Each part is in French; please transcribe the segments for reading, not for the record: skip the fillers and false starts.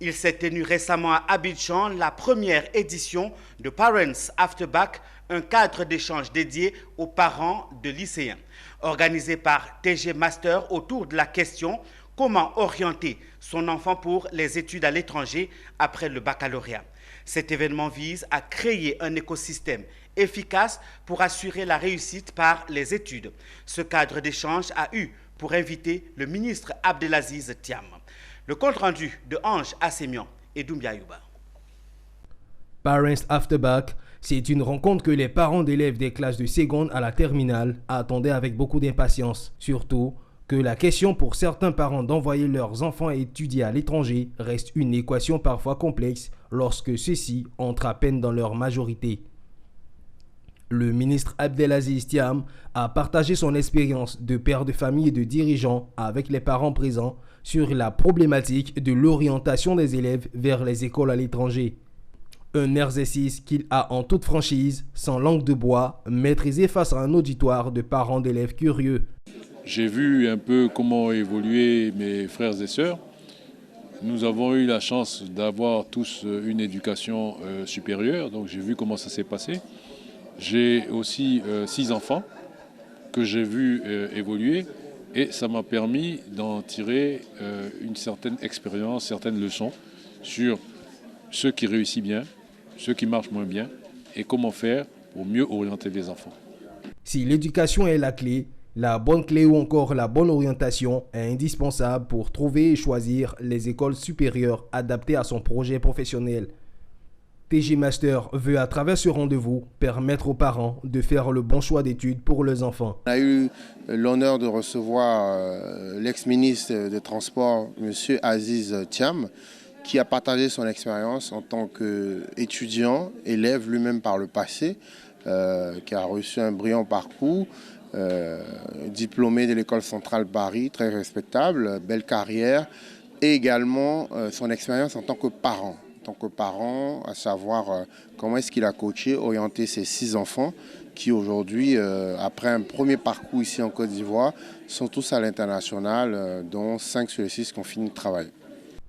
Il s'est tenu récemment à Abidjan la première édition de Parents After Bac, un cadre d'échange dédié aux parents de lycéens. Organisé par TG Master autour de la question « Comment orienter son enfant pour les études à l'étranger après le baccalauréat ?» Cet événement vise à créer un écosystème efficace pour assurer la réussite par les études. Ce cadre d'échange a eu pour invité le ministre Abdelaziz Thiam. Le compte-rendu de Ange Assemian et Doumbia Yuba. Parents After Bac, c'est une rencontre que les parents d'élèves des classes de seconde à la terminale attendaient avec beaucoup d'impatience. Surtout que la question pour certains parents d'envoyer leurs enfants étudier à l'étranger reste une équation parfois complexe lorsque ceux-ci entrent à peine dans leur majorité. Le ministre Abdelaziz Thiam a partagé son expérience de père de famille et de dirigeant avec les parents présents sur la problématique de l'orientation des élèves vers les écoles à l'étranger. Un exercice qu'il a en toute franchise, sans langue de bois, maîtrisé face à un auditoire de parents d'élèves curieux. J'ai vu un peu comment évoluer mes frères et sœurs. Nous avons eu la chance d'avoir tous une éducation supérieure, donc j'ai vu comment ça s'est passé. J'ai aussi 6 enfants que j'ai vu évoluer et ça m'a permis d'en tirer une certaine expérience, certaines leçons sur ceux qui réussissent bien, ceux qui marchent moins bien et comment faire pour mieux orienter les enfants. Si l'éducation est la bonne clé ou encore la bonne orientation est indispensable pour trouver et choisir les écoles supérieures adaptées à son projet professionnel. TG Master veut à travers ce rendez-vous permettre aux parents de faire le bon choix d'études pour leurs enfants. On a eu l'honneur de recevoir l'ex-ministre des Transports, M. Aziz Thiam, qui a partagé son expérience en tant qu'étudiant, élève lui-même par le passé, qui a reçu un brillant parcours, diplômé de l'École centrale Paris, très respectable, belle carrière, et également son expérience en tant que parent. À savoir comment est-ce qu'il a coaché, orienté ses 6 enfants qui aujourd'hui, après un premier parcours ici en Côte d'Ivoire, sont tous à l'international, dont 5 sur les 6 qui ont fini de travail.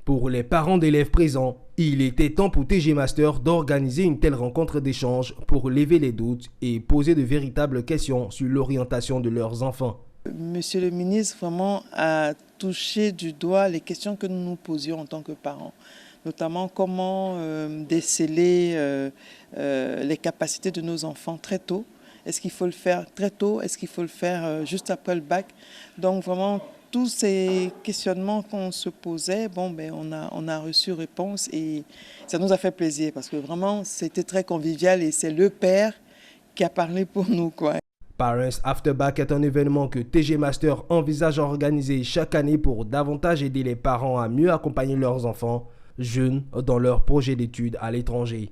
Pour les parents d'élèves présents, il était temps pour TG Master d'organiser une telle rencontre d'échange pour lever les doutes et poser de véritables questions sur l'orientation de leurs enfants. Monsieur le ministre vraiment a touché du doigt les questions que nous nous posions en tant que parents. Notamment comment déceler les capacités de nos enfants très tôt. Est-ce qu'il faut le faire très tôt? Est-ce qu'il faut le faire juste après le bac? Donc vraiment, tous ces questionnements qu'on se posait, on a reçu réponse et ça nous a fait plaisir parce que vraiment, c'était très convivial et c'est le père qui a parlé pour nous, quoi. Parents After Bac est un événement que TG Master envisage organiser chaque année pour davantage aider les parents à mieux accompagner leurs enfants jeunes dans leur projet d'études à l'étranger.